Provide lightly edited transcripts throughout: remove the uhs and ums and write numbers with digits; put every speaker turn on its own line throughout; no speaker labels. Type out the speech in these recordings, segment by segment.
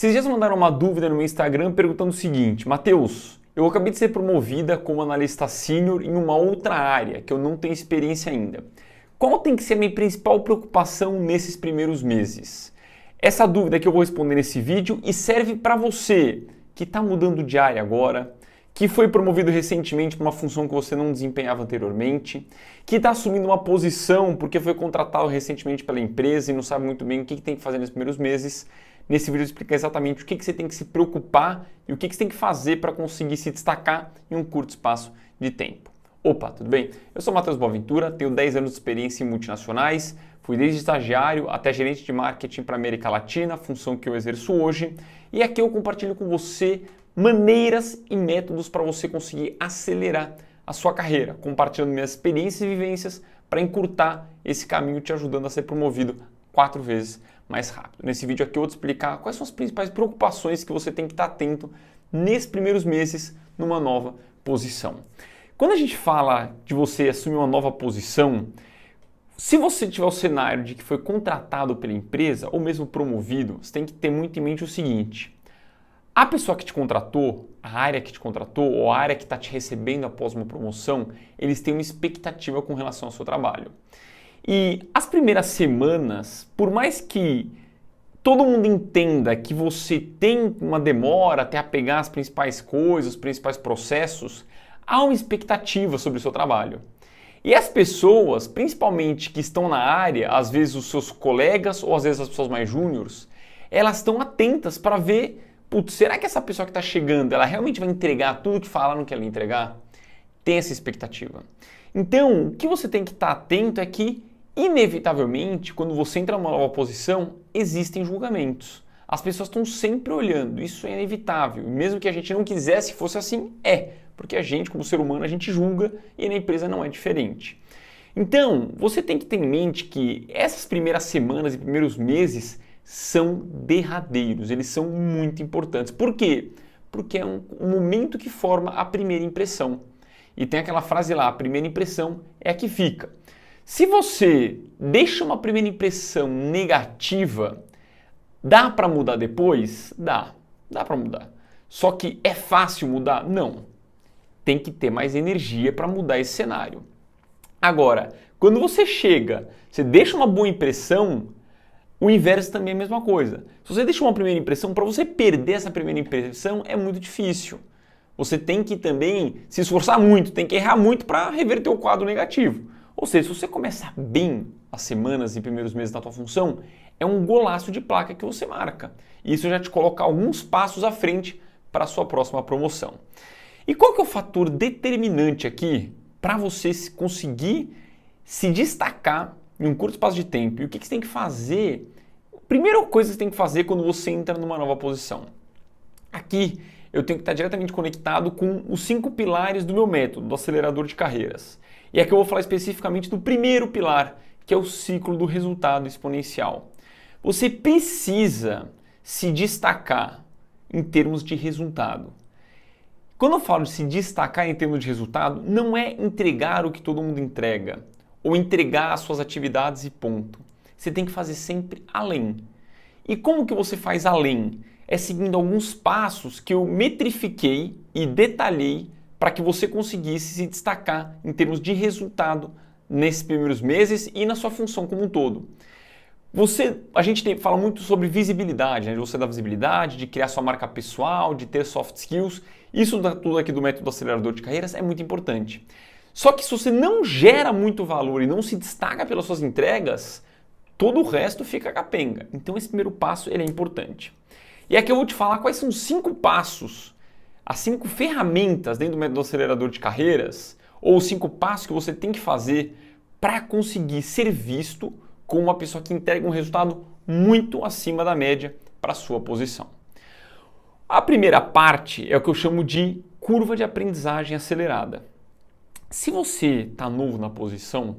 Esses dias mandaram uma dúvida no meu Instagram perguntando o seguinte: Matheus, eu acabei de ser promovida como analista sênior em uma outra área que eu não tenho experiência ainda. Qual tem que ser a minha principal preocupação nesses primeiros meses? Essa dúvida que eu vou responder nesse vídeo e serve para você que está mudando de área agora, que foi promovido recentemente para uma função que você não desempenhava anteriormente, que está assumindo uma posição porque foi contratado recentemente pela empresa e não sabe muito bem o que tem que fazer nos primeiros meses. Nesse vídeo eu explico exatamente o que você tem que se preocupar e o que você tem que fazer para conseguir se destacar em um curto espaço de tempo. Opa, tudo bem? Eu sou Matheus Boaventura, tenho 10 anos de experiência em multinacionais, fui desde estagiário até gerente de marketing para a América Latina, função que eu exerço hoje, e aqui eu compartilho com você maneiras e métodos para você conseguir acelerar a sua carreira, compartilhando minhas experiências e vivências para encurtar esse caminho, te ajudando a ser promovido 4 vezes mais rápido. Nesse vídeo aqui eu vou te explicar quais são as principais preocupações que você tem que estar atento nesses primeiros meses numa nova posição. Quando a gente fala de você assumir uma nova posição, se você tiver o cenário de que foi contratado pela empresa ou mesmo promovido, você tem que ter muito em mente o seguinte: a pessoa que te contratou, a área que te contratou ou a área que está te recebendo após uma promoção, eles têm uma expectativa com relação ao seu trabalho. E as primeiras semanas, por mais que todo mundo entenda que você tem uma demora até a pegar as principais coisas, os principais processos, há uma expectativa sobre o seu trabalho. E as pessoas, principalmente que estão na área, às vezes os seus colegas ou às vezes as pessoas mais júniores, elas estão atentas para ver, putz, será que essa pessoa que está chegando, ela realmente vai entregar tudo que falaram que ela ia entregar? Tem essa expectativa. Então, o que você tem que estar atento é que, inevitavelmente, quando você entra numa nova posição, existem julgamentos. As pessoas estão sempre olhando, isso é inevitável. Mesmo que a gente não quisesse que fosse assim, porque a gente, como ser humano, a gente julga e na empresa não é diferente. Então, você tem que ter em mente que essas primeiras semanas e primeiros meses são derradeiros, eles são muito importantes. Por quê? Porque é um momento que forma a primeira impressão. E tem aquela frase lá, a primeira impressão é a que fica. Se você deixa uma primeira impressão negativa, dá para mudar depois? Dá para mudar. Só que é fácil mudar? Não. Tem que ter mais energia para mudar esse cenário. Agora, quando você chega, você deixa uma boa impressão, o inverso também é a mesma coisa. Se você deixa uma primeira impressão, para você perder essa primeira impressão é muito difícil. Você tem que também se esforçar muito, tem que errar muito para reverter o quadro negativo. Ou seja, se você começar bem as semanas e primeiros meses da tua função, é um golaço de placa que você marca. E isso já te coloca alguns passos à frente para a sua próxima promoção. E qual que é o fator determinante aqui para você conseguir se destacar em um curto espaço de tempo? E o que você tem que fazer? A primeira coisa que você tem que fazer quando você entra numa nova posição. Aqui eu tenho que estar diretamente conectado com os 5 pilares do meu método, do acelerador de carreiras. E aqui eu vou falar especificamente do primeiro pilar, que é o ciclo do resultado exponencial. Você precisa se destacar em termos de resultado. Quando eu falo de se destacar em termos de resultado, não é entregar o que todo mundo entrega, ou entregar as suas atividades e ponto. Você tem que fazer sempre além. E como que você faz além? É seguindo alguns passos que eu metrifiquei e detalhei para que você conseguisse se destacar em termos de resultado nesses primeiros meses e na sua função como um todo. A gente fala muito sobre visibilidade, né? De você dar visibilidade, de criar sua marca pessoal, de ter soft skills. Isso tudo aqui do método acelerador de carreiras é muito importante. Só que se você não gera muito valor e não se destaca pelas suas entregas, todo o resto fica capenga. Então esse primeiro passo ele é importante. E aqui eu vou te falar quais são os 5 passos, as 5 ferramentas dentro do método acelerador de carreiras, ou os 5 passos que você tem que fazer para conseguir ser visto como uma pessoa que entrega um resultado muito acima da média para a sua posição. A primeira parte é o que eu chamo de curva de aprendizagem acelerada. Se você está novo na posição,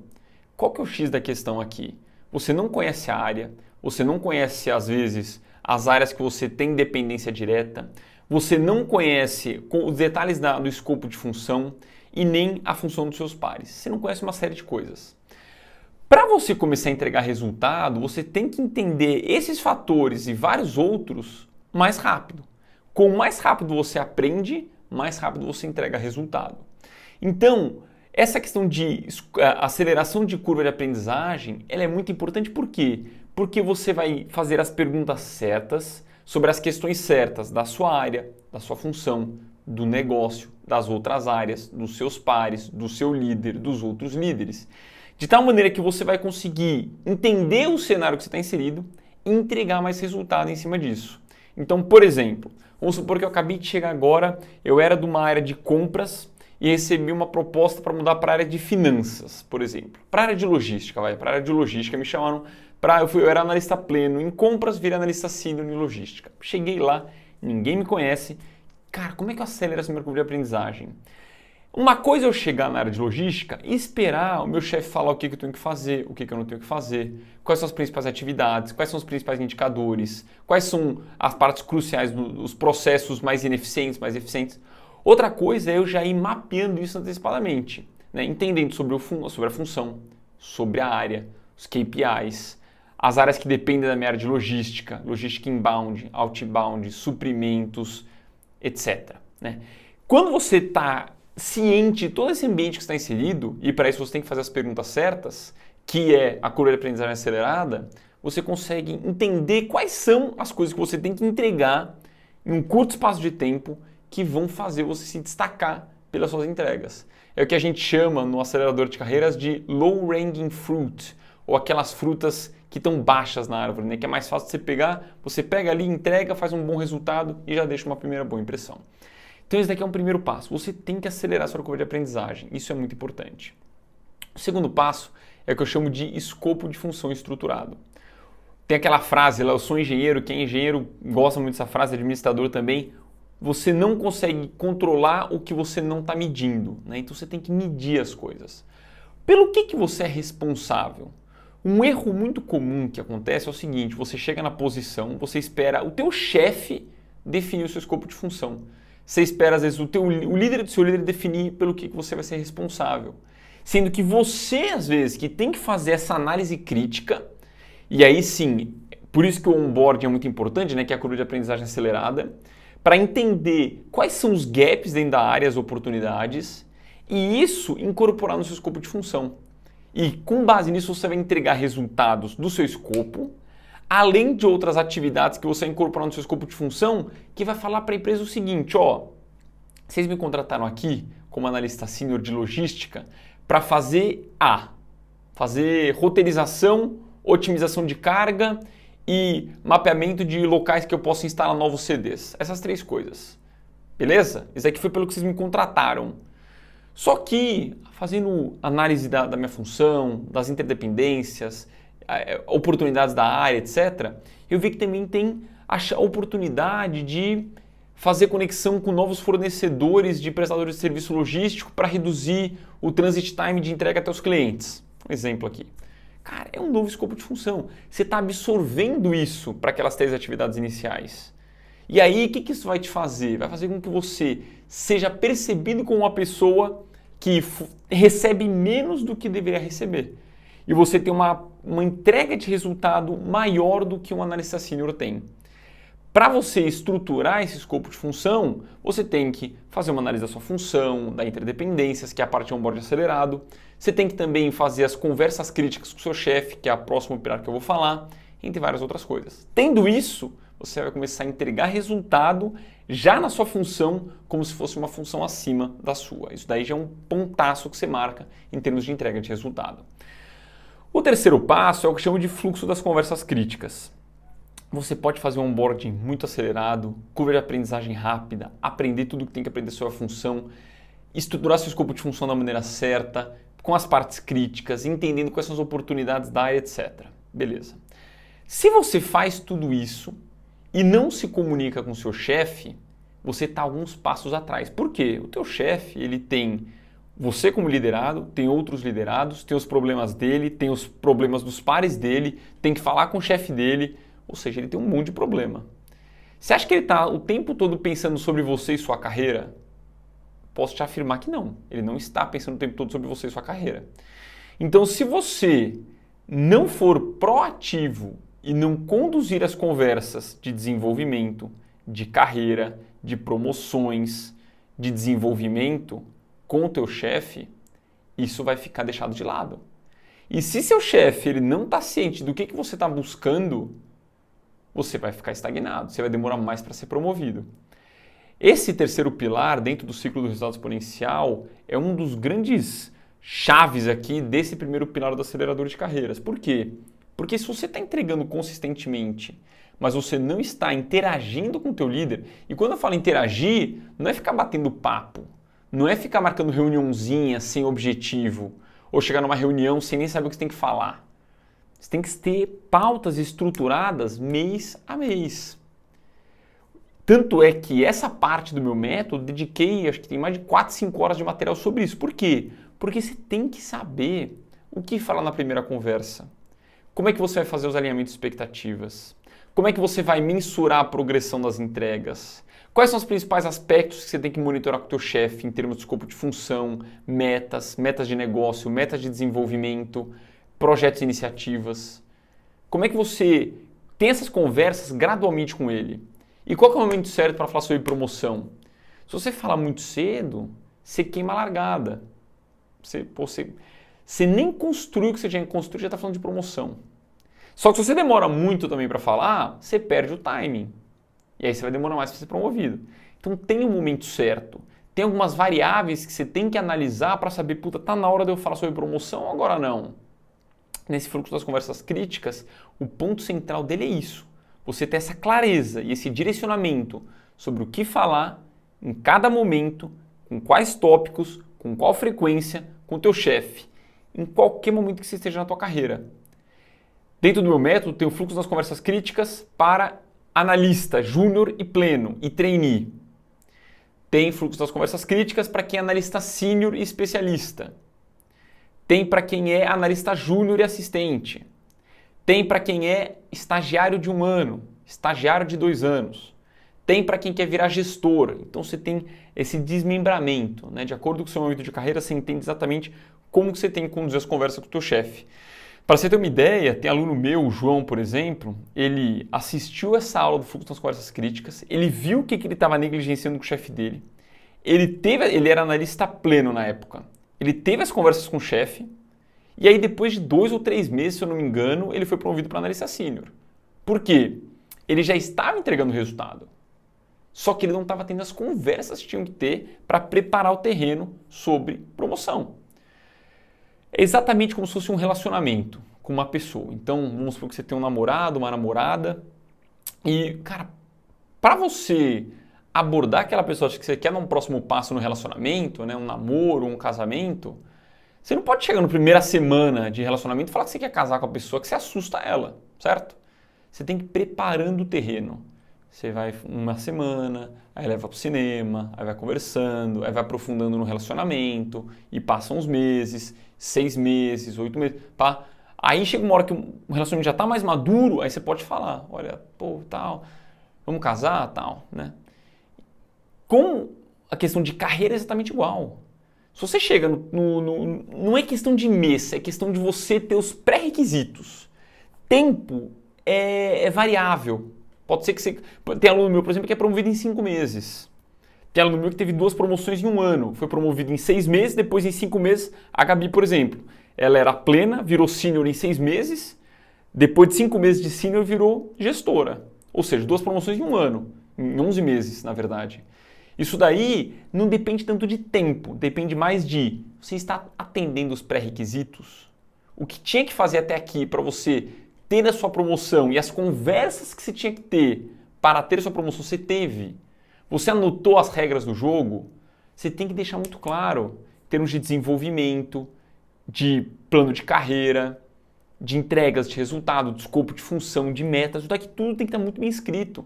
qual que é o X da questão aqui? Você não conhece a área, você não conhece às vezes as áreas que você tem dependência direta, você não conhece os detalhes do escopo de função e nem a função dos seus pares. Você não conhece uma série de coisas. Para você começar a entregar resultado, você tem que entender esses fatores e vários outros mais rápido. Quanto mais rápido você aprende, mais rápido você entrega resultado. Então, essa questão de aceleração de curva de aprendizagem, ela é muito importante por quê? Porque você vai fazer as perguntas certas sobre as questões certas da sua área, da sua função, do negócio, das outras áreas, dos seus pares, do seu líder, dos outros líderes. De tal maneira que você vai conseguir entender o cenário que você está inserido e entregar mais resultado em cima disso. Então, por exemplo, vamos supor que eu acabei de chegar agora, eu era de uma área de compras e recebi uma proposta para mudar para a área de finanças, por exemplo. Para a área de logística, para a área de logística me chamaram eu era analista pleno em compras, virei analista sênior em logística. Cheguei lá, ninguém me conhece. Cara, como é que eu acelero essa minha curva de aprendizagem? Uma coisa é eu chegar na área de logística e esperar o meu chefe falar o que eu tenho que fazer, o que eu não tenho que fazer, quais são as principais atividades, quais são os principais indicadores, quais são as partes cruciais dos processos mais ineficientes, mais eficientes. Outra coisa é eu já ir mapeando isso antecipadamente, né? Entendendo sobre a função, sobre a área, os KPIs, as áreas que dependem da minha área de logística, logística inbound, outbound, suprimentos, etc. Né? Quando você está ciente de todo esse ambiente que está inserido, e para isso você tem que fazer as perguntas certas, que é a curva de aprendizagem acelerada, você consegue entender quais são as coisas que você tem que entregar em um curto espaço de tempo que vão fazer você se destacar pelas suas entregas. É o que a gente chama no acelerador de carreiras de low hanging fruit, ou aquelas frutas que estão baixas na árvore, né? Que é mais fácil de você pegar, você pega ali, entrega, faz um bom resultado e já deixa uma primeira boa impressão. Então esse daqui é um primeiro passo, você tem que acelerar a sua curva de aprendizagem, isso é muito importante. O segundo passo é o que eu chamo de escopo de função estruturado. Tem aquela frase lá, eu sou engenheiro, quem é engenheiro gosta muito dessa frase, administrador também, você não consegue controlar o que você não está medindo, né? Então você tem que medir as coisas. Pelo que você é responsável? Um erro muito comum que acontece é o seguinte, você chega na posição, você espera o teu chefe definir o seu escopo de função. Você espera, às vezes, o líder do seu líder definir pelo que você vai ser responsável. Sendo que você, às vezes, que tem que fazer essa análise crítica, e aí sim, por isso que o onboarding é muito importante, né, que é a curva de aprendizagem acelerada, para entender quais são os gaps dentro da área, as oportunidades, e isso incorporar no seu escopo de função. E com base nisso você vai entregar resultados do seu escopo, além de outras atividades que você vai incorporar no seu escopo de função, que vai falar para a empresa o seguinte, ó, vocês me contrataram aqui como analista sênior de logística para fazer fazer roteirização, otimização de carga e mapeamento de locais que eu possa instalar novos CDs. Essas 3 coisas. Beleza? Isso aqui foi pelo que vocês me contrataram. Só que, fazendo análise da minha função, das interdependências, oportunidades da área, etc., eu vi que também tem a oportunidade de fazer conexão com novos fornecedores de prestadores de serviço logístico para reduzir o transit time de entrega até os clientes. Um exemplo aqui. Cara, é um novo escopo de função. Você está absorvendo isso para aquelas 3 atividades iniciais. E aí, o que isso vai te fazer? Vai fazer com que você seja percebido como uma pessoa que recebe menos do que deveria receber. E você tem uma entrega de resultado maior do que um analista sênior tem. Para você estruturar esse escopo de função, você tem que fazer uma análise da sua função, da interdependências, que é a parte de onboard acelerado. Você tem que também fazer as conversas críticas com o seu chefe, que é a próxima pilar que eu vou falar, entre várias outras coisas. Tendo isso, você vai começar a entregar resultado já na sua função, como se fosse uma função acima da sua. Isso daí já é um pontaço que você marca em termos de entrega de resultado. O terceiro passo é o que eu chamo de fluxo das conversas críticas. Você pode fazer um onboarding muito acelerado, curva de aprendizagem rápida, aprender tudo que tem que aprender sobre a função, estruturar seu escopo de função da maneira certa, com as partes críticas, entendendo quais são as oportunidades da área, etc. Beleza. Se você faz tudo isso e não se comunica com o seu chefe, você está alguns passos atrás. Por quê? O teu chefe, ele tem você como liderado, tem outros liderados, tem os problemas dele, tem os problemas dos pares dele, tem que falar com o chefe dele, ou seja, ele tem um monte de problema. Você acha que ele está o tempo todo pensando sobre você e sua carreira? Posso te afirmar que não. Ele não está pensando o tempo todo sobre você e sua carreira. Então, se você não for proativo e não conduzir as conversas de desenvolvimento, de carreira, de promoções, de desenvolvimento com o teu chefe, isso vai ficar deixado de lado. E se seu chefe ele não está ciente do que você está buscando, você vai ficar estagnado, você vai demorar mais para ser promovido. Esse terceiro pilar, dentro do ciclo do resultado exponencial, é um dos grandes chaves aqui desse primeiro pilar do acelerador de carreiras. Por quê? Porque se você está entregando consistentemente, mas você não está interagindo com o teu líder, e quando eu falo interagir, não é ficar batendo papo, não é ficar marcando reuniãozinha sem objetivo, ou chegar numa reunião sem nem saber o que você tem que falar. Você tem que ter pautas estruturadas mês a mês. Tanto é que essa parte do meu método, dediquei, acho que tem mais de 4, 5 horas de material sobre isso. Por quê? Porque você tem que saber o que falar na primeira conversa. Como é que você vai fazer os alinhamentos de expectativas? Como é que você vai mensurar a progressão das entregas? Quais são os principais aspectos que você tem que monitorar com o teu chefe em termos de escopo de função, metas de negócio, metas de desenvolvimento, projetos e iniciativas? Como é que você tem essas conversas gradualmente com ele? E qual que é o momento certo para falar sobre promoção? Se você falar muito cedo, você queima a largada. Você nem construiu o que você tinha que construir, já está falando de promoção. Só que se você demora muito também para falar, você perde o timing. E aí você vai demorar mais para ser promovido. Então tem um momento certo. Tem algumas variáveis que você tem que analisar para saber, puta, tá na hora de eu falar sobre promoção ou agora não? Nesse fluxo das conversas críticas, o ponto central dele é isso. Você ter essa clareza e esse direcionamento sobre o que falar em cada momento, com quais tópicos, com qual frequência, com o teu chefe, em qualquer momento que você esteja na tua carreira. Dentro do meu método, tem o fluxo das conversas críticas para analista, júnior e pleno, e trainee. Tem fluxo das conversas críticas para quem é analista sênior e especialista. Tem para quem é analista júnior e assistente. Tem para quem é estagiário de 1 ano, estagiário de 2 anos. Tem para quem quer virar gestor. Então você tem esse desmembramento, né? De acordo com o seu momento de carreira, você entende exatamente como que você tem que conduzir as conversas com o teu chefe. Para você ter uma ideia, tem aluno meu, o João, por exemplo, ele assistiu essa aula do fluxo das conversas críticas, ele viu o que ele estava negligenciando com o chefe dele, ele era analista pleno na época, ele teve as conversas com o chefe, e aí depois de 2 ou 3 meses, se eu não me engano, ele foi promovido para analista sênior. Por quê? Ele já estava entregando o resultado, só que ele não estava tendo as conversas que tinham que ter para preparar o terreno sobre promoção. É exatamente como se fosse um relacionamento com uma pessoa. Então, vamos supor que você tem um namorado, uma namorada, e, cara, para você abordar aquela pessoa que você quer dar um próximo passo no relacionamento, né, um namoro, um casamento, você não pode chegar na primeira semana de relacionamento e falar que você quer casar com a pessoa, que você assusta ela, certo? Você tem que ir preparando o terreno. Você vai uma semana, aí leva para o cinema, aí vai conversando, aí vai aprofundando no relacionamento, e passam uns meses, 6 meses, 8 meses, pá. Aí chega uma hora que o relacionamento já está mais maduro, aí você pode falar, olha, pô, tal, vamos casar, tal, né? Com a questão de carreira é exatamente igual. Se você chega não é questão de mês, é questão de você ter os pré-requisitos. Tempo é variável. Pode ser que você... Tem aluno meu, por exemplo, que é promovido em 5 meses. Tem aluno meu que teve 2 promoções em 1 ano. Foi promovido em 6 meses, depois em 5 meses. A Gabi, por exemplo, ela era plena, virou sênior em 6 meses. Depois de 5 meses de sênior, virou gestora. Ou seja, 2 promoções em 1 ano. Em 11 meses, na verdade. Isso daí não depende tanto de tempo. Depende mais de você estar atendendo os pré-requisitos. O que tinha que fazer até aqui para você ter a sua promoção e as conversas que você tinha que ter para ter a sua promoção, você teve. Você anotou as regras do jogo, você tem que deixar muito claro em termos de desenvolvimento, de plano de carreira, de entregas de resultado, de escopo de função, de metas, tudo aqui tudo tem que estar muito bem escrito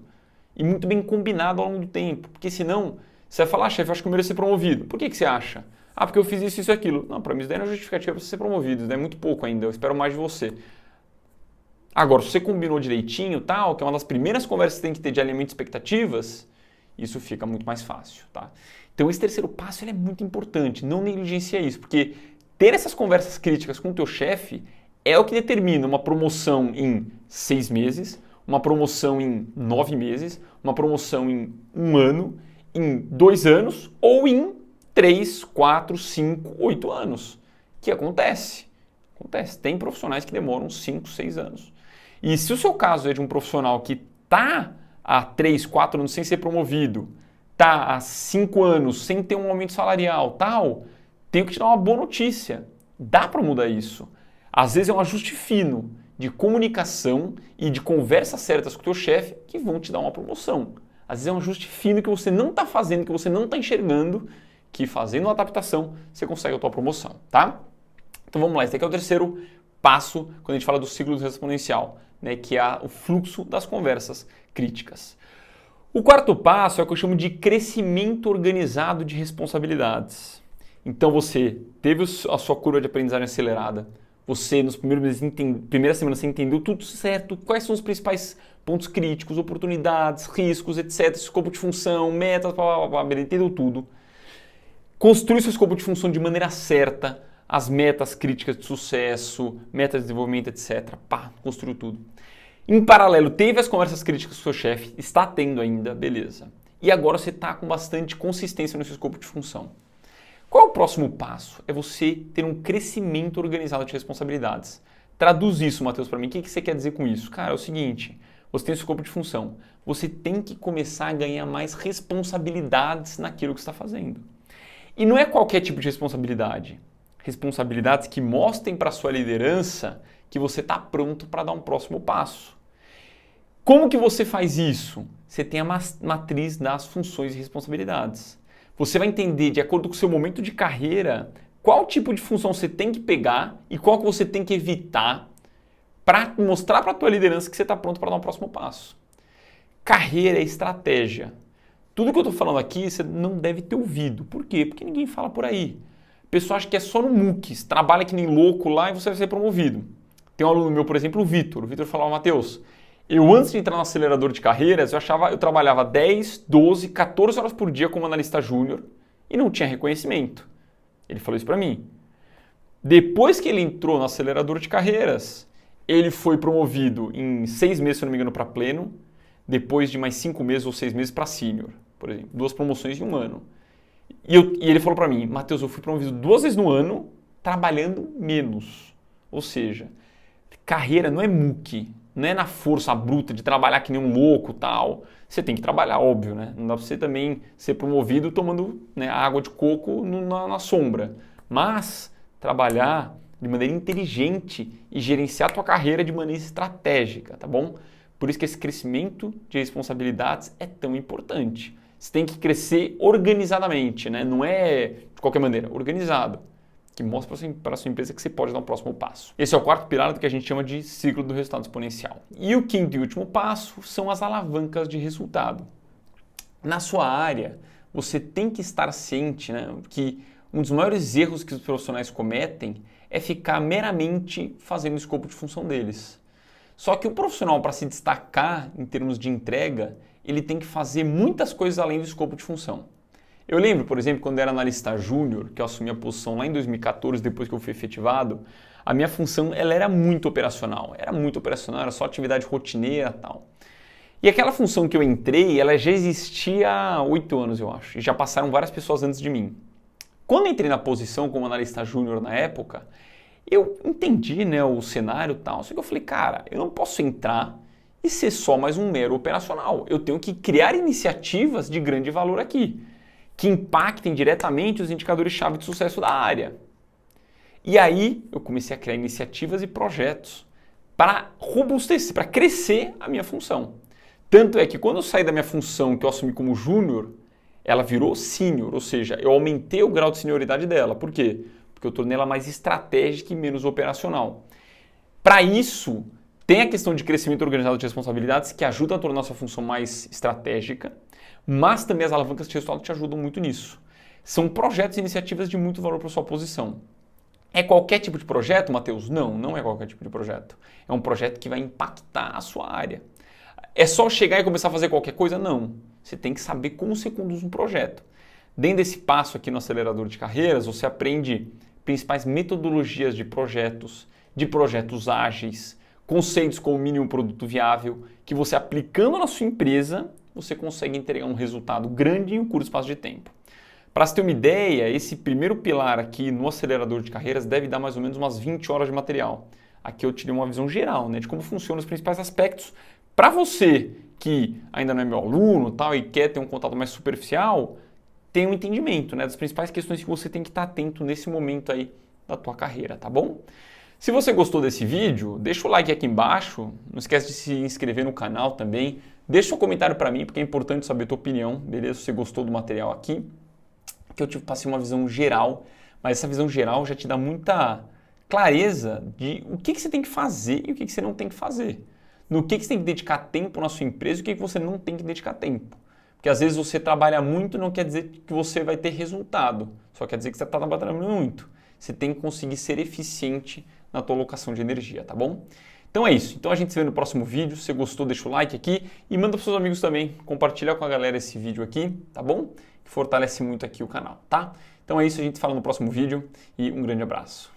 e muito bem combinado ao longo do tempo, porque senão você vai falar, chefe, eu acho que eu mereço ser promovido. Por que você acha? Ah, porque eu fiz isso, isso e aquilo. Não, para mim isso daí não é justificativa para você ser promovido, isso daí é muito pouco ainda, eu espero mais de você. Agora, se você combinou direitinho, tal, que é uma das primeiras conversas que você tem que ter de alinhamento de expectativas, isso fica muito mais fácil, tá? Então, esse terceiro passo ele é muito importante, não negligencia isso, porque ter essas conversas críticas com o teu chefe é o que determina uma promoção em 6 meses, uma promoção em 9 meses, uma promoção em 1 ano, em 2 anos ou em 3, 4, 5, 8 anos. Que acontece. Acontece. Tem profissionais que demoram 5, 6 anos. E se o seu caso é de um profissional que está há 3, 4 anos sem ser promovido, está há 5 anos sem ter um aumento salarial, tal, tenho que te dar uma boa notícia. Dá para mudar isso. Às vezes é um ajuste fino de comunicação e de conversas certas com o teu chefe que vão te dar uma promoção. Às vezes é um ajuste fino que você não está fazendo, que você não está enxergando, que fazendo uma adaptação você consegue a tua promoção, tá? Então vamos lá, esse aqui é o terceiro passo quando a gente fala do ciclo exponencial, né, que é o fluxo das conversas críticas. O quarto passo é o que eu chamo de crescimento organizado de responsabilidades. Então você teve a sua curva de aprendizagem acelerada, você nos primeiros meses, primeira semana você entendeu tudo certo, quais são os principais pontos críticos, oportunidades, riscos, etc, escopo de função, metas, entendeu tudo. Construi seu escopo de função de maneira certa, as metas críticas de sucesso, metas de desenvolvimento, etc. Construiu tudo. Em paralelo, teve as conversas críticas com o seu chefe, está tendo ainda, beleza. E agora você está com bastante consistência no seu escopo de função. Qual é o próximo passo? É você ter um crescimento organizado de responsabilidades. Traduz isso, Matheus, para mim. O que você quer dizer com isso? Cara, é o seguinte, você tem o escopo de função. Você tem que começar a ganhar mais responsabilidades naquilo que você está fazendo. E não é qualquer tipo de responsabilidade. Responsabilidades que mostrem para a sua liderança que você está pronto para dar um próximo passo. Como que você faz isso? Você tem a matriz das funções e responsabilidades. Você vai entender, de acordo com o seu momento de carreira, qual tipo de função você tem que pegar e qual que você tem que evitar para mostrar para a tua liderança que você está pronto para dar um próximo passo. Carreira é estratégia. Tudo que eu estou falando aqui você não deve ter ouvido. Por quê? Porque ninguém fala por aí. O pessoal acha que é só no MOOCs, trabalha que nem louco lá e você vai ser promovido. Tem um aluno meu, por exemplo, o Vitor. O Vitor falava, Matheus, eu antes de entrar no acelerador de carreiras, eu trabalhava 10, 12, 14 horas por dia como analista júnior e não tinha reconhecimento. Ele falou isso para mim. Depois que ele entrou no acelerador de carreiras, ele foi promovido em 6 meses, se eu não me engano, para pleno, depois de mais 5 meses ou 6 meses para sênior, por exemplo. 2 promoções em 1 ano. E ele falou para mim, Matheus, eu fui promovido 2 vezes no ano, trabalhando menos. Ou seja, carreira não é MOOC, não é na força bruta de trabalhar que nem um louco e tal. Você tem que trabalhar, óbvio, né? Não dá para você também ser promovido tomando, né, água de coco na sombra. Mas trabalhar de maneira inteligente e gerenciar a tua carreira de maneira estratégica, tá bom? Por isso que esse crescimento de responsabilidades é tão importante. Você tem que crescer organizadamente, né? Não é de qualquer maneira, organizado. Que mostra para a sua empresa que você pode dar um próximo passo. Esse é o quarto pilar do que a gente chama de ciclo do resultado exponencial. E o quinto e último passo são as alavancas de resultado. Na sua área, você tem que estar ciente, né, que um dos maiores erros que os profissionais cometem é ficar meramente fazendo o escopo de função deles. Só que o profissional, para se destacar em termos de entrega, ele tem que fazer muitas coisas além do escopo de função. Eu lembro, por exemplo, quando eu era analista júnior, que eu assumi a posição lá em 2014, depois que eu fui efetivado, a minha função ela era muito operacional, era só atividade rotineira e tal. E aquela função que eu entrei, ela já existia há 8 anos, eu acho, e já passaram várias pessoas antes de mim. Quando eu entrei na posição como analista júnior na época, eu entendi, né, o cenário e tal, só que eu falei, cara, eu não posso entrar e ser só mais um mero operacional. Eu tenho que criar iniciativas de grande valor aqui, que impactem diretamente os indicadores-chave de sucesso da área. E aí eu comecei a criar iniciativas e projetos para robustecer, para crescer a minha função. Tanto é que quando eu saí da minha função que eu assumi como júnior, ela virou sênior, ou seja, eu aumentei o grau de senioridade dela. Por quê? Porque eu tornei ela mais estratégica e menos operacional. Para isso, tem a questão de crescimento organizado de responsabilidades que ajuda a tornar a sua função mais estratégica, mas também as alavancas de resultado te ajudam muito nisso. São projetos e iniciativas de muito valor para a sua posição. É qualquer tipo de projeto, Matheus? Não, não é qualquer tipo de projeto. É um projeto que vai impactar a sua área. É só chegar e começar a fazer qualquer coisa? Não. Você tem que saber como você conduz um projeto. Dentro desse passo aqui no acelerador de carreiras, você aprende principais metodologias de projetos ágeis, conceitos como mínimo produto viável, que você aplicando na sua empresa, você consegue entregar um resultado grande em um curto espaço de tempo. Para você ter uma ideia, esse primeiro pilar aqui no acelerador de carreiras deve dar mais ou menos umas 20 horas de material. Aqui eu te dei uma visão geral, né, de como funcionam os principais aspectos. Para você que ainda não é meu aluno tal, e quer ter um contato mais superficial, tem um entendimento, né, das principais questões que você tem que estar atento nesse momento aí da tua carreira, tá bom? Se você gostou desse vídeo, deixa o like aqui embaixo, não esquece de se inscrever no canal também, deixa um comentário para mim, porque é importante saber a tua opinião, beleza? Se você gostou do material aqui, que eu te passei uma visão geral, mas essa visão geral já te dá muita clareza de o que você tem que fazer e o que você não tem que fazer. No que você tem que dedicar tempo na sua empresa e o que você não tem que dedicar tempo. Porque às vezes você trabalha muito não quer dizer que você vai ter resultado, só quer dizer que você está trabalhando muito. Você tem que conseguir ser eficiente na tua alocação de energia, tá bom? Então é isso. Então a gente se vê no próximo vídeo. Se você gostou, deixa o like aqui e manda para seus amigos também. Compartilha com a galera esse vídeo aqui, tá bom? Que fortalece muito aqui o canal, tá? Então é isso, a gente se fala no próximo vídeo e um grande abraço.